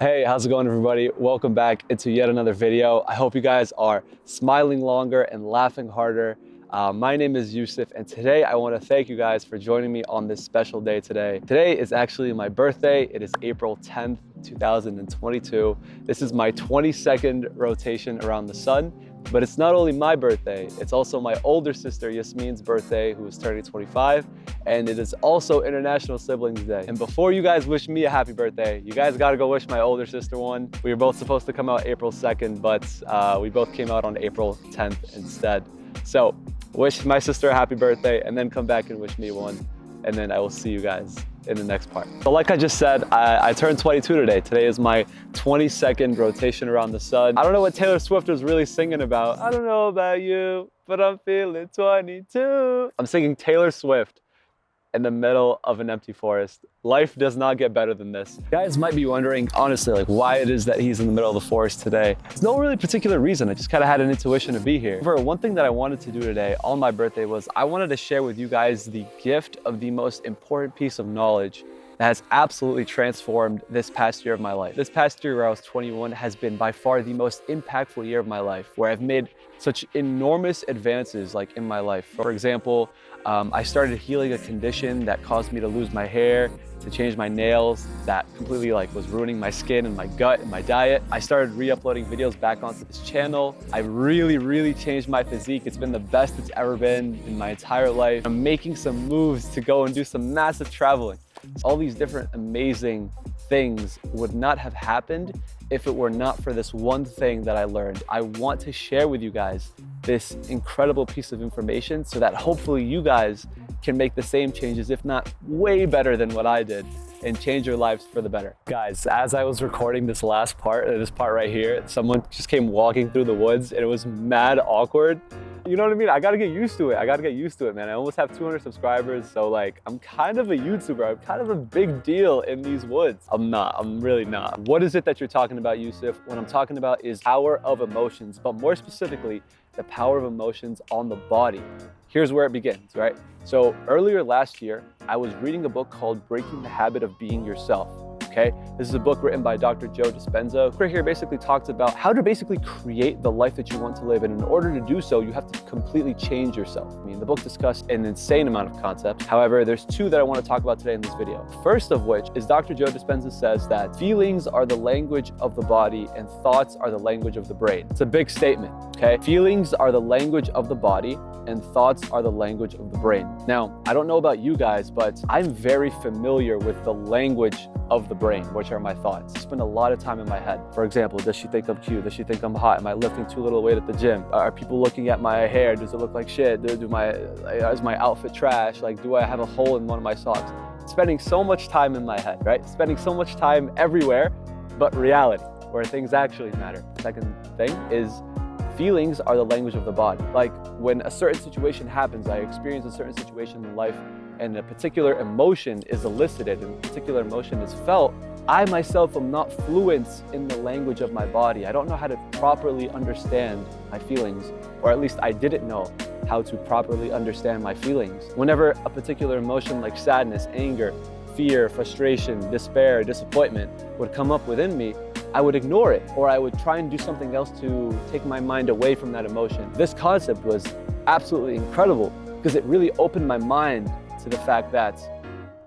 Hey, how's it going, everybody? Welcome back into yet another video. I hope you guys are smiling longer and laughing harder. My name is Yusuf, and today I want to thank you guys for joining me on this special day today. Today is actually my birthday. It is April 10th, 2022. This is my 22nd rotation around the sun. But it's not only my birthday, it's also my older sister Yasmin's birthday, who is turning 25, and it is also International Siblings Day. And before you guys wish me a happy birthday, you guys gotta go wish my older sister one. We were both supposed to come out April 2nd, but we both came out on April 10th instead. So wish my sister a happy birthday, and then come back and wish me one, and then I will see you guys in the next part. So like I just said, I turned 22 today. Today is my 22nd rotation around the sun. I don't know what Taylor Swift was really singing about. I don't know about you, but I'm feeling 22. I'm singing Taylor Swift in the middle of an empty forest. Life does not get better than this. You guys might be wondering, honestly, like why it is that he's in the middle of the forest today. There's no really particular reason. I just kind of had an intuition to be here. However, one thing that I wanted to do today on my birthday was I wanted to share with you guys the gift of the most important piece of knowledge that has absolutely transformed this past year of my life. This past year where I was 21 has been by far the most impactful year of my life, where I've made such enormous advances like in my life. For example, I started healing a condition that caused me to lose my hair, to change my nails, that completely was ruining my skin and my gut and my diet. I started re-uploading videos back onto this channel. I really changed my physique. It's been the best it's ever been in my entire life. I'm making some moves to go and do some massive traveling. All these different amazing things would not have happened if it were not for this one thing that I learned. I want to share with you guys this incredible piece of information so that hopefully you guys can make the same changes, if not way better than what I did, and change your lives for the better. Guys, as I was recording this last part, this part right here, someone just came walking through the woods and it was mad awkward. You know what I mean? I gotta get used to it. I gotta get used to it, man. I almost have 200 subscribers, so I'm kind of a YouTuber. I'm kind of a big deal in these woods. I'm really not. What is it that you're talking about, Yusuf? What I'm talking about is power of emotions, but more specifically, the power of emotions on the body. Here's where it begins, right? So earlier last year, I was reading a book called Breaking the Habit of Being Yourself. Okay? This is a book written by Dr. Joe Dispenza. Right here basically talks about how to basically create the life that you want to live. And in order to do so, you have to completely change yourself. I mean, the book discussed an insane amount of concepts. However, there's two that I want to talk about today in this video. First of which is Dr. Joe Dispenza says that feelings are the language of the body and thoughts are the language of the brain. It's a big statement, okay? Feelings are the language of the body and thoughts are the language of the brain. Now, I don't know about you guys, but I'm very familiar with the language of the brain, which are my thoughts. I spend a lot of time in my head. For example, does she think I'm cute? Does she think I'm hot? Am I lifting too little weight at the gym? Are people looking at my hair? Does it look like shit? Is my outfit trash? Do I have a hole in one of my socks? Spending so much time in my head, right? Spending so much time everywhere, but reality, where things actually matter. Second thing is feelings are the language of the body. When a certain situation happens, I experience a certain situation in life and a particular emotion is elicited and a particular emotion is felt, I myself am not fluent in the language of my body. I don't know how to properly understand my feelings, or at least I didn't know how to properly understand my feelings. Whenever a particular emotion like sadness, anger, fear, frustration, despair, disappointment would come up within me, I would ignore it, or I would try and do something else to take my mind away from that emotion. This concept was absolutely incredible because it really opened my mind to the fact that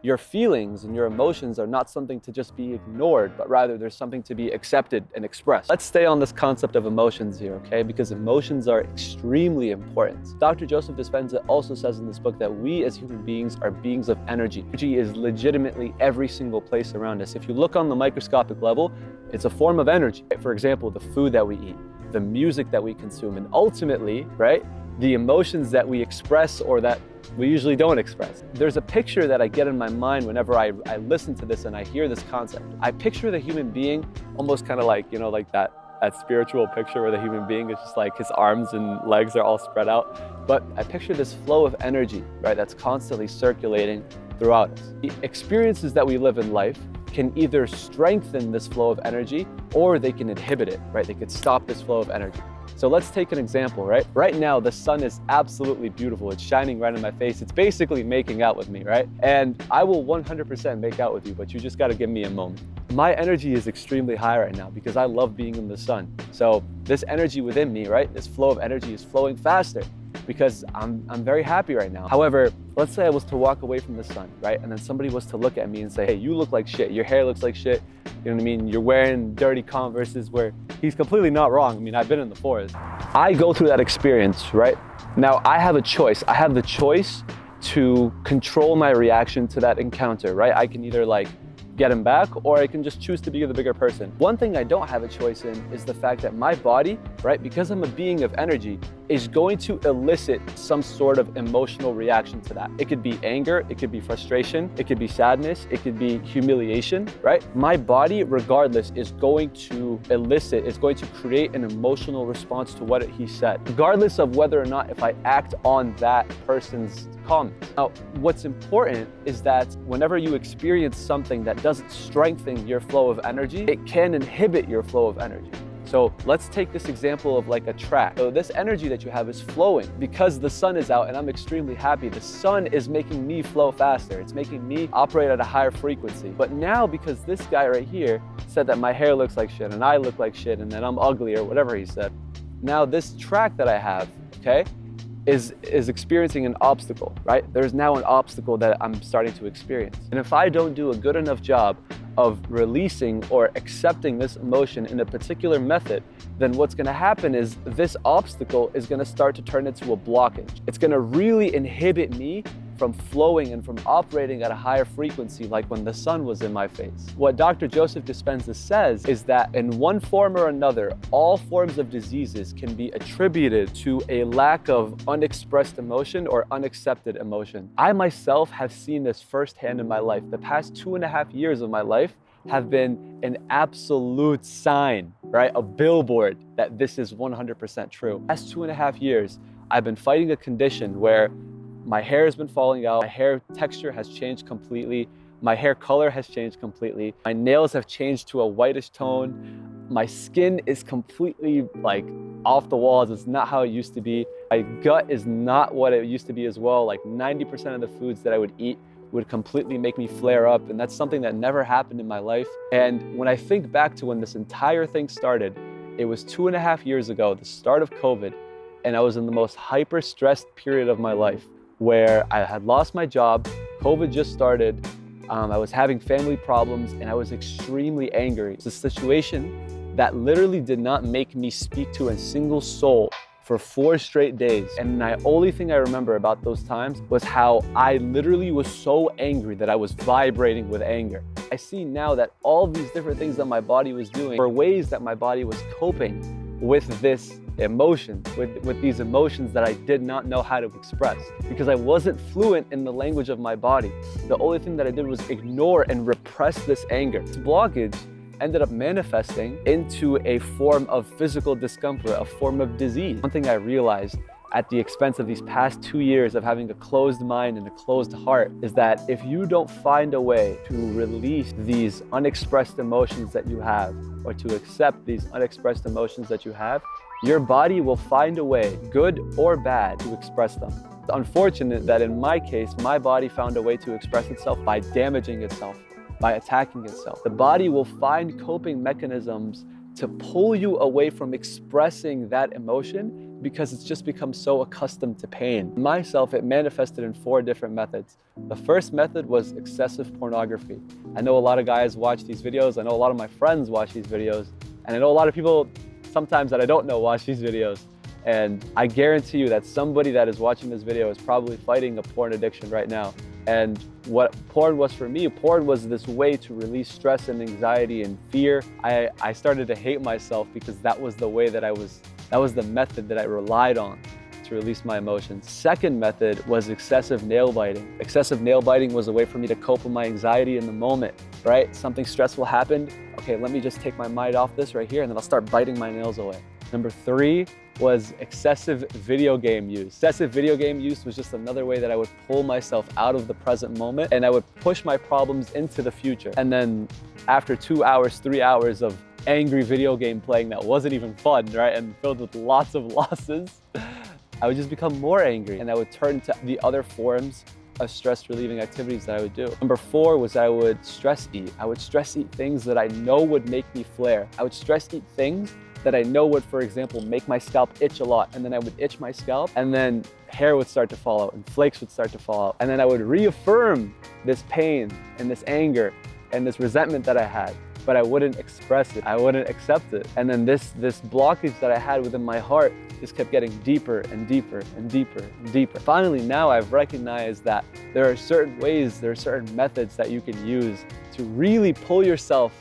your feelings and your emotions are not something to just be ignored, but rather there's something to be accepted and expressed. Let's stay on this concept of emotions here, okay? Because emotions are extremely important. Dr. Joseph Dispenza also says in this book that we as human beings are beings of energy. Energy is legitimately every single place around us. If you look on the microscopic level, it's a form of energy. For example, the food that we eat, the music that we consume, and ultimately, right, the emotions that we express or that we usually don't express. There's a picture that I get in my mind whenever I listen to this and I hear this concept. I picture the human being almost kind of like that spiritual picture where the human being is just his arms and legs are all spread out. But I picture this flow of energy, right, that's constantly circulating throughout us. The experiences that we live in life can either strengthen this flow of energy or they can inhibit it, right? They could stop this flow of energy. So let's take an example, right? Right now, the sun is absolutely beautiful. It's shining right in my face. It's basically making out with me, right? And I will 100% make out with you, but you just gotta give me a moment. my energy is extremely high right now because I love being in the sun. So this energy within me, right, this flow of energy is flowing faster because I'm very happy right now. However, let's say I was to walk away from the sun, right? And then somebody was to look at me and say, hey, you look like shit. Your hair looks like shit. You know what I mean? You're wearing dirty Converses, where he's completely not wrong. I mean, I've been in the forest. I go through that experience, right? Now I have a choice. I have the choice to control my reaction to that encounter, right? I can either like get him back, or I can just choose to be the bigger person. One thing I don't have a choice in is the fact that my body, right, because I'm a being of energy, is going to elicit some sort of emotional reaction to that. It could be anger, it could be frustration, it could be sadness, it could be humiliation, right? My body, regardless, is going to elicit, is going to create an emotional response to what he said, regardless of whether or not if I act on that person's comments. Now, what's important is that whenever you experience something that doesn't strengthen your flow of energy, it can inhibit your flow of energy. So let's take this example of like a track. So this energy that you have is flowing because the sun is out and I'm extremely happy. The sun is making me flow faster. It's making me operate at a higher frequency. But now, because this guy right here said that my hair looks like shit and I look like shit and that I'm ugly or whatever he said, now this track that I have, okay, is experiencing an obstacle, right? There's now an obstacle that I'm starting to experience. And if I don't do a good enough job of releasing or accepting this emotion in a particular method, then what's gonna happen is this obstacle is gonna start to turn into a blockage. It's gonna really inhibit me from flowing and from operating at a higher frequency, like when the sun was in my face. What Dr. Joseph Dispenza says is that in one form or another, all forms of diseases can be attributed to a lack of unexpressed emotion or unaccepted emotion. I myself have seen this firsthand in my life. The past 2.5 years of my life have been an absolute sign, right? A billboard that this is 100% true. The past 2.5 years, I've been fighting a condition where my hair has been falling out, my hair texture has changed completely, my hair color has changed completely, my nails have changed to a whitish tone, my skin is completely like off the walls. It's not how it used to be. My gut is not what it used to be as well. Like 90% of the foods that I would eat would completely make me flare up, and that's something that never happened in my life. And when I think back to when this entire thing started, it was 2.5 years ago, the start of COVID, and I was in the most hyper-stressed period of my life, where I had lost my job, COVID just started, I was having family problems, and I was extremely angry. It's a situation that literally did not make me speak to a single soul for 4 straight days. And the only thing I remember about those times was how I literally was so angry that I was vibrating with anger. I see now that all of these different things that my body was doing were ways that my body was coping with this emotion, with these emotions that I did not know how to express, because I wasn't fluent in the language of my body. The only thing that I did was ignore and repress this anger. This blockage ended up manifesting into a form of physical discomfort, a form of disease. One thing I realized at the expense of these past 2 years of having a closed mind and a closed heart is that if you don't find a way to release these unexpressed emotions that you have, or to accept these unexpressed emotions that you have, your body will find a way, good or bad, to express them. It's unfortunate that in my case, my body found a way to express itself by damaging itself, by attacking itself. The body will find coping mechanisms to pull you away from expressing that emotion because it's just become so accustomed to pain. Myself, it manifested in 4 different methods. The first method was excessive pornography. I know a lot of guys watch these videos. I know a lot of my friends watch these videos. And I know a lot of people sometimes that I don't know watch these videos. And I guarantee you that somebody that is watching this video is probably fighting a porn addiction right now. And what porn was for me, porn was this way to release stress and anxiety and fear. I started to hate myself because that was the way that that was the method that I relied on to release my emotions. Second method was excessive nail biting. Excessive nail biting was a way for me to cope with my anxiety in the moment, right? Something stressful happened. Okay, let me just take my mind off this right here, and then I'll start biting my nails away. Number 3 was excessive video game use. Excessive video game use was just another way that I would pull myself out of the present moment, and I would push my problems into the future. And then after 2 hours, 3 hours of angry video game playing that wasn't even fun, right, and filled with lots of losses, I would just become more angry, and I would turn to the other forms of stress relieving activities that I would do. Number 4 was I would stress eat. I would stress eat things that I know would make me flare. I would stress eat things that I know would, for example, make my scalp itch a lot. And then I would itch my scalp, and then hair would start to fall out and flakes would start to fall out. And then I would reaffirm this pain and this anger and this resentment that I had, but I wouldn't express it. I wouldn't accept it. And then this blockage that I had within my heart just kept getting deeper and deeper and deeper and deeper. Finally, now I've recognized that there are certain ways, there are certain methods that you can use to really pull yourself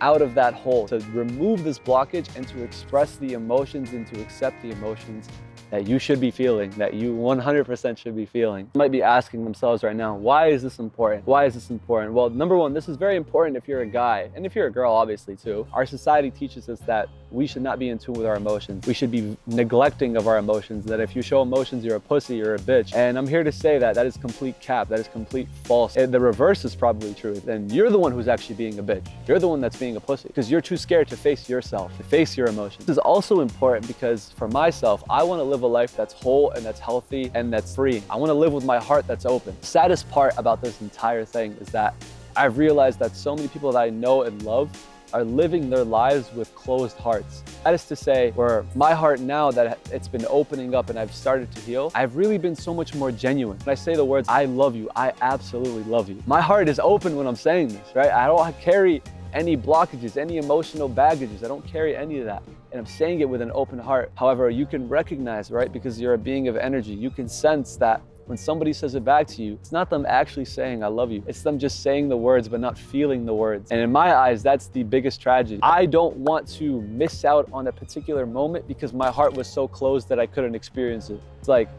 out of that hole, to remove this blockage and to express the emotions and to accept the emotions that you should be feeling, that you 100% should be feeling. You might be asking themselves right now, why is this important? Why is this important? Well, number 1, this is very important if you're a guy, and if you're a girl, obviously too. Our society teaches us that we should not be in tune with our emotions. We should be neglecting of our emotions, that if you show emotions, you're a pussy, you're a bitch. And I'm here to say that that is complete cap, that is complete false. And the reverse is probably true. And you're the one who's actually being a bitch. You're the one that's being a pussy because you're too scared to face yourself, to face your emotions. This is also important because for myself, I want to live a life that's whole and that's healthy and that's free. I want to live with my heart that's open. The saddest part about this entire thing is that I've realized that so many people that I know and love are living their lives with closed hearts. That is to say, where my heart now that it's been opening up and I've started to heal, I've really been so much more genuine. When I say the words, I love you, I absolutely love you. My heart is open when I'm saying this, right? I don't carry any blockages, any emotional baggages. I don't carry any of that. And I'm saying it with an open heart. However, you can recognize, right? Because you're a being of energy, you can sense that when somebody says it back to you, it's not them actually saying, I love you. It's them just saying the words, but not feeling the words. And in my eyes, that's the biggest tragedy. I don't want to miss out on a particular moment because my heart was so closed that I couldn't experience it. It's like,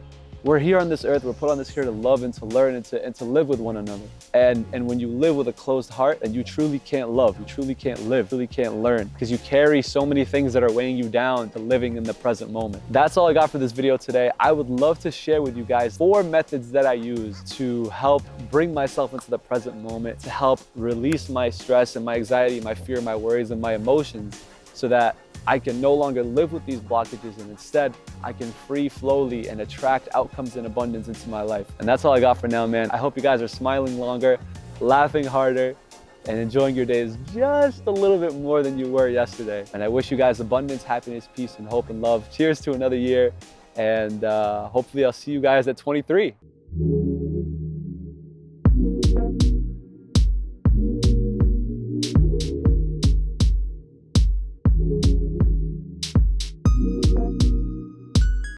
we're here on this earth, we're put on this here to love and to learn and to live with one another. And when you live with a closed heart, then you truly can't love, you truly can't live, you truly can't learn, because you carry so many things that are weighing you down to living in the present moment. That's all I got for this video today. I would love to share with you guys 4 methods that I use to help bring myself into the present moment, to help release my stress and my anxiety, my fear, my worries, and my emotions, so that I can no longer live with these blockages and instead I can free flowly and attract outcomes in abundance into my life. And that's all I got for now, man. I hope you guys are smiling longer, laughing harder, and enjoying your days just a little bit more than you were yesterday. And I wish you guys abundance, happiness, peace, and hope and love. Cheers to another year. And hopefully I'll see you guys at 23.